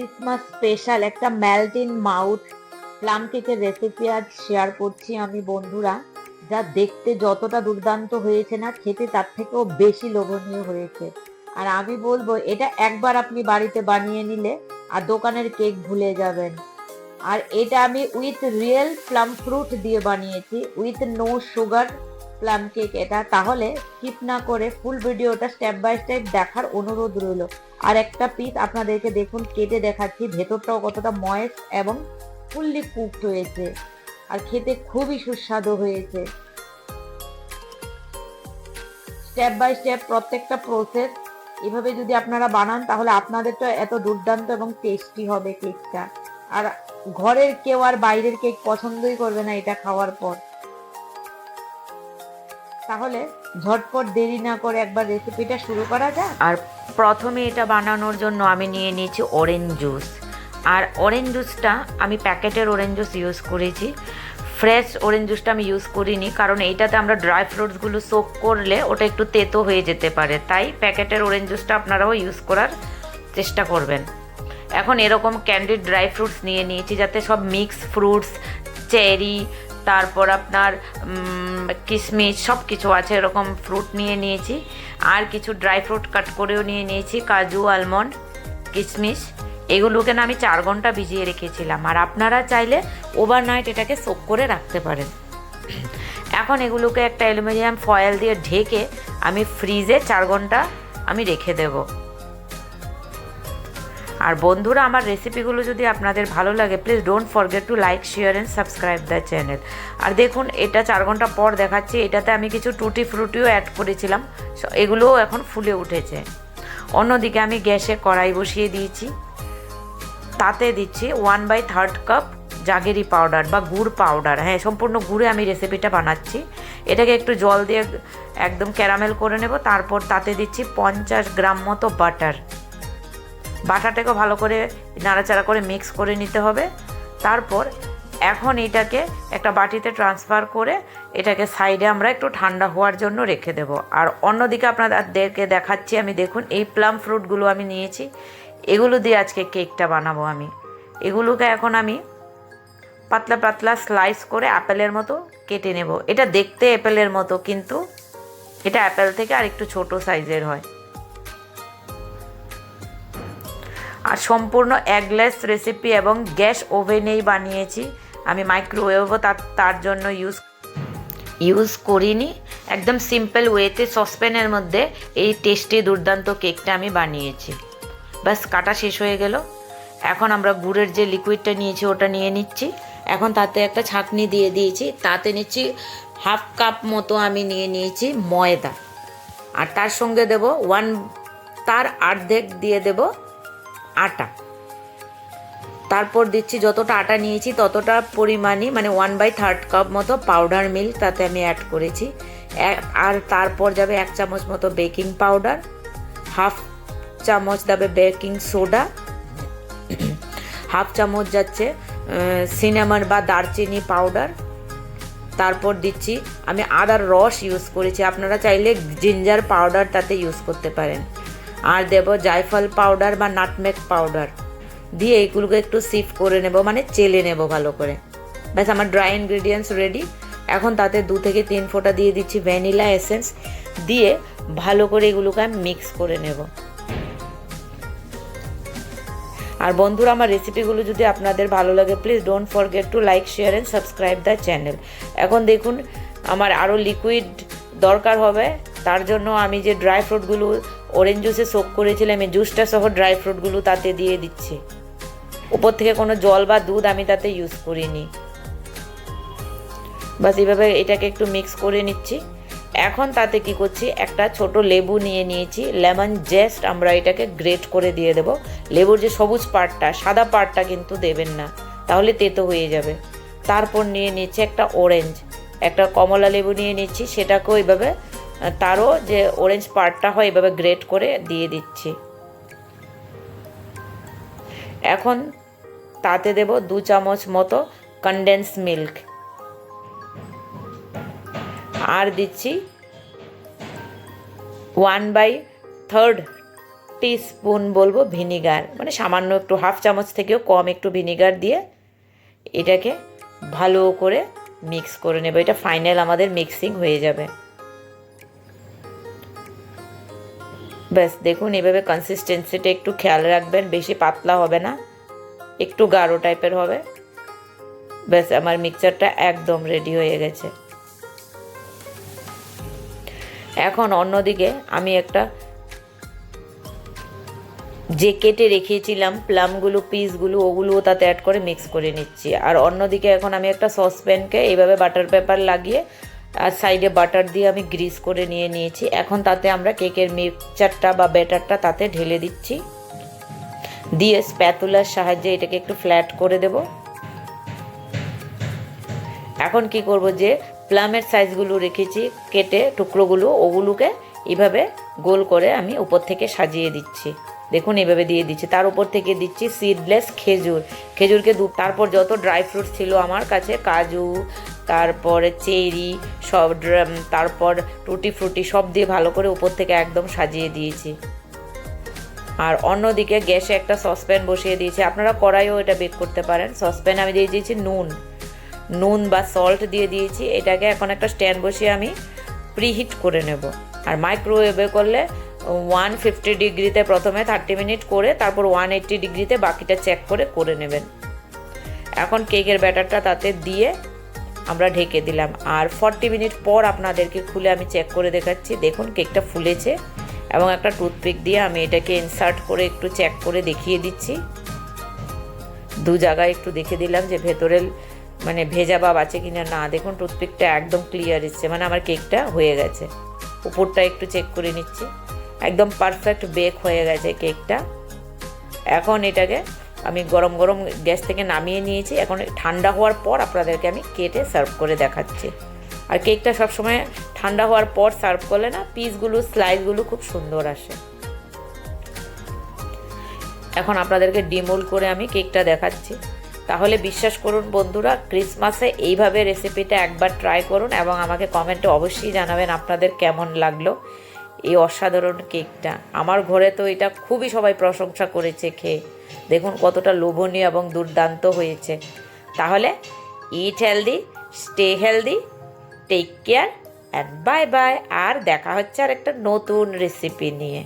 Christmas special একটা melt in mouth plum কেকের recipe আজ শেয়ার করছি আমি বন্ধুরা। যা দেখতে যতটা দুর্দান্ত হয়েছে না, খেতে তার থেকেও বেশি লোভনীয় হয়েছে। আর আমি বলবো এটা একবার আপনি বাড়িতে বানিয়ে নিলে আর দোকানের কেক ভুলে যাবেন। আর এটা আমি উইথ রিয়েল প্লাম ফ্রুট দিয়ে বানিয়েছি, with no sugar plum cake এটা। তাহলে স্কিপ না করে ফুল ভিডিওটা স্টেপ বাই স্টেপ দেখার অনুরোধ রইল। আর একটা পিস আপনাদেরকে দেখুন কেটে দেখাচ্ছি, ভেতরটাও কতটা ময়েস্ট এবং ফুললি কুকড হয়েছে, আর খেতে খুবই সুস্বাদু হয়েছে। স্টেপ বাই স্টেপ প্রত্যেকটা প্রসেস এভাবে যদি আপনারা বানান তাহলে আপনাদের তো এত দুর্দান্ত এবং টেস্টি হবে কেকটা। আর ঘরের কেউ আর বাইরের কেক পছন্দই করবে না এটা খাওয়ার পর। তাহলে ঝটপট দেরি না করে একবার রেসিপিটা শুরু করা যাক। আর প্রথমে এটা বানানোর জন্য আমি নিয়ে নিয়েছি অরেঞ্জ জুস। আর অরেঞ্জ জুসটা আমি প্যাকেটের অরেঞ্জ জুস ইউজ করেছি, ফ্রেশ অরেঞ্জ জুসটা আমি ইউজ করিনি, কারণ এইটাতে আমরা ড্রাই ফ্রুটসগুলো সোক করলে ওটা একটু তেতো হয়ে যেতে পারে, তাই প্যাকেটের অরেঞ্জ জুসটা আপনারাও ইউজ করার চেষ্টা করবেন। এখন এরকম ক্যান্ডিড ড্রাই ফ্রুটস নিয়ে নিয়েছি, যাতে সব মিক্স ফ্রুটস, চেরি, তারপর আপনার কিশমিশ সব কিছু আছে, এরকম ফ্রুট নিয়ে নিয়েছি। আর কিছু ড্রাই ফ্রুট কাট করেও নিয়ে নিয়েছি, কাজু, আলমন্ড, কিশমিশ। এগুলোকে না আমি 4 ঘন্টা ভিজিয়ে রেখেছিলাম, আর আপনারা চাইলে ওভারনাইট এটাকে সোক করে রাখতে পারেন। এখন এগুলোকে একটা অ্যালুমিনিয়াম ফয়েল দিয়ে ঢেকে আমি ফ্রিজে 4 ঘন্টা আমি রেখে দেব। আর বন্ধুরা, আমার রেসিপিগুলো যদি আপনাদের ভালো লাগে, please don't forget to like, share and subscribe the channel. আর দেখুন, এটা 4 ঘন্টা পর দেখাচ্ছি। এটাতে আমি কিছু টুটি ফ্রুটিও অ্যাড করেছিলাম, এগুলোও এখন ফুলে উঠেছে। অন্যদিকে আমি গ্যাসে কড়াই বসিয়ে দিয়েছি, তাতে দিচ্ছি 1/3 কাপ জাগেরি পাউডার বা গুড় পাউডার। হ্যাঁ, সম্পূর্ণ গুড়ে আমি রেসিপিটা বানাচ্ছি। এটাকে একটু জল দিয়ে একদম ক্যারামেল করে নেব। তারপর তাতে দিচ্ছি 50 গ্রাম মতো বাটার। বাটারটাকে ভালো করে নাড়াচাড়া করে মিক্স করে নিতে হবে। তারপর এখন এটাকে একটা বাটিতে ট্রান্সফার করে এটাকে সাইডে আমরা একটু ঠান্ডা হওয়ার জন্য রেখে দেব। আর অন্যদিকে আপনাদেরকে দেখাচ্ছি, আমি দেখুন এই প্লাম ফ্রুটগুলো আমি নিয়েছি, এগুলো দিয়ে আজকে কেকটা বানাবো আমি। এগুলোকে এখন আমি পাতলা পাতলা স্লাইস করে অ্যাপেলের মতো কেটে নেব। এটা দেখতে অ্যাপেলের মতো, কিন্তু এটা অ্যাপেল থেকে আর একটু ছোটো সাইজের হয়। আর সম্পূর্ণ এগলেস রেসিপি এবং গ্যাস ওভেনেই বানিয়েছি আমি, মাইক্রোওয়েভও তার জন্য ইউজ করিনি। একদম সিম্পল ওয়েতে সসপ্যানের মধ্যে এই টেস্টি দুর্দান্ত কেকটা আমি বানিয়েছি। ব্যাস, কাটা শেষ হয়ে গেল। এখন আমরা গুড়ের যে লিকুইডটা নিয়েছি ওটা নিয়ে নিচ্ছি। এখন তাতে একটা ছাঁকনি দিয়ে দিয়েছি, তাতে নিচ্ছি 1/2 কাপ মতো আমি নিয়ে নিয়েছি ময়দা। আর তার সঙ্গে দেব তার অর্ধেক দিয়ে দেব আটা। তারপর দিচ্ছি যতটা আটা নিয়েছি ততটা পরিমাণই, মানে 1/3 কাপ মতো পাউডার মিল্ক তাতে আমি অ্যাড করেছি। আর তারপর যাবে 1 চামচ মতো বেকিং পাউডার, 1/2 চামচ যাবে বেকিং সোডা, 1/2 চামচ যাচ্ছে সিনামন বা দারচিনি পাউডার। তারপর দিচ্ছি আমি আদার রস ইউজ করেছি, আপনারা চাইলে জিঞ্জার পাউডার তাতে ইউজ করতে পারেন। আর দেব জায়ফল পাউডার বা নাটমেগ পাউডার দিয়ে এগুলোকে একটু সিফট করে নেব, মানে চেলে নেব ভালো করে। ব্যাস, আমার ড্রাই ইনগ্রেডিয়েন্টস রেডি। এখন তাতে 2 থেকে 3 ফোঁটা দিয়ে দিচ্ছি ভ্যানিলা এসেন্স, দিয়ে ভালো করে এগুলোকে আমি মিক্স করে নেব। আর বন্ধুরা, আমার রেসিপিগুলো যদি আপনাদের ভালো লাগে, please don't forget to like, share and subscribe the channel. এখন দেখুন, আমার আরও লিকুইড দরকার হবে, তার জন্য আমি যে ড্রাই ফ্রুটগুলো অরেঞ্জ জুসে সোক করেছিলাম, এই জুসটা সহ ড্রাই ফ্রুটগুলো তাতে দিয়ে দিচ্ছি। উপর থেকে কোনো জল বা দুধ আমি তাতে ইউজ করিনি। বাস, এইভাবে এটাকে একটু মিক্স করে নিচ্ছি। এখন তাতে কি করছি, একটা ছোট লেবু নিয়ে নিয়েছি, লেমন জেস্ট আমরা এটাকে গ্রেট করে দিয়ে দেব। লেবুর যে সবুজ পার্টটা, সাদা পার্টটা কিন্তু দেবেন না, তাহলে তেতো হয়ে যাবে। তারপর নিয়ে নিচ্ছি একটা অরেঞ্জ, একটা কমলা লেবু নিয়ে নিচ্ছি, সেটাকেও এইভাবে তারও যে অরেঞ্জ পার্টটা হয় এভাবে গ্রেট করে দিয়ে দিচ্ছি। এখন তাতে দেব 2 চামচ মতো কনডেন্স মিল্ক, আর দিচ্ছি 1/3 টিস্পুন বলবো ভিনিগার, মানে সামান্য একটু, হাফ চামচ থেকেও কম একটু ভিনিগার দিয়ে এটাকে ভালো করে মিক্স করে নেব। এটা ফাইনাল আমাদের মিক্সিং হয়ে যাবে। ব্যাস দেখুন, এভাবে কনসিস্টেন্সিটা একটু খেয়াল রাখবেন, বেশি পাতলা হবে না, একটু গাঢ় টাইপের হবে। ব্যাস আমার মিক্সচারটা একদম রেডি হয়ে গেছে। এখন অন্যদিকে আমি একটা যে কেটে রেখেছিলাম প্লামগুলো, পিসগুলো, ওগুলোও তাতে অ্যাড করে মিক্স করে নিচ্ছি। আর অন্যদিকে এখন আমি একটা সসপ্যানকে এইভাবে বাটার পেপার লাগিয়ে আর সাইডে বাটার দিয়ে আমি গ্রিস করে নিয়েছি। এখন তাতে আমরা কেকের মিক্সচারটা বা ব্যাটারটা তাতে ঢেলে দিচ্ছি, দিয়ে স্প্যাতুলার সাহায্যে এটাকে একটু ফ্ল্যাট করে দেব। এখন কি করব, যে প্লামের সাইজগুলো রেখেছি কেটে টুকরোগুলো, ওগুলোকে এইভাবে গোল করে আমি উপর থেকে সাজিয়ে দিচ্ছি। দেখুন এইভাবে দিয়ে দিচ্ছি। তার উপর থেকে দিচ্ছি সিডলেস খেজুরকে তারপর যত ড্রাই ফ্রুটস ছিল আমার কাছে, কাজু, তারপরে চেরি, সব, তারপর টুটি ফ্রুটি সব দিয়ে ভালো করে উপর থেকে একদম সাজিয়ে দিয়েছি। আর অন্যদিকে গ্যাসে একটা সসপ্যান বসিয়ে দিয়েছি, আপনারা কড়াইও এটা বেক করতে পারেন। সসপ্যান আমি দিয়ে দিয়েছি নুন বা সল্ট দিয়ে দিয়েছি। এটাকে এখন একটা স্ট্যান্ড বসিয়ে আমি প্রিহিট করে নেব। আর মাইক্রোওয়েভে করলে 150 ডিগ্রিতে প্রথমে 30 মিনিট করে, তারপর 180 ডিগ্রিতে বাকিটা চেক করে নেবেন। এখন কেকের ব্যাটারটা তাতে দিয়ে আমরা ঢেকে দিলাম। আর 40 মিনিট পর আপনাদেরকে খুলে আমি চেক করে দেখাচ্ছি। দেখুন কেকটা ফুলেছে, এবং একটা টুথপিক দিয়ে আমি এটাকে ইনসার্ট করে একটু চেক করে দেখিয়ে দিচ্ছি। দু জায়গায় একটু দেখে দিলাম যে ভেতরে মানে ভেজা ভাব আছে কিনা। না, দেখুন টুথপিকটা একদম ক্লিয়ার এসছে, মানে আমার কেকটা হয়ে গেছে। উপরটা একটু চেক করে নিচ্ছি, একদম পারফেক্ট বেক হয়ে গেছে কেকটা। এখন এটাকে আমি গরম গরম গ্যাস থেকে নামিয়ে নিয়েছি। এখন ঠান্ডা হওয়ার পর আপনাদেরকে আমি কেটে সার্ভ করে দেখাচ্ছি। আর কেকটা সবসময় ঠান্ডা হওয়ার পর সার্ভ করলে না পিসগুলো, স্লাইসগুলো খুব সুন্দর আসে। এখন আপনাদেরকে ডিমোল্ড করে আমি কেকটা দেখাচ্ছি। তাহলে বিশ্বাস করুন বন্ধুরা, ক্রিসমাসে এইভাবে রেসিপিটা একবার ট্রাই করুন এবং আমাকে কমেন্টে অবশ্যই জানাবেন আপনাদের কেমন লাগলো এই অসাধারণ কেকটা। আমার ঘরে তো এটা খুবই সবাই প্রশংসা করেছে খেয়ে। দেখুন কতটা লোভনীয় এবং দুর্দান্ত হয়েছে। তাহলে eat healthy, stay healthy, take care and bye bye. আর দেখা হচ্ছে আর একটা নতুন রেসিপি নিয়ে।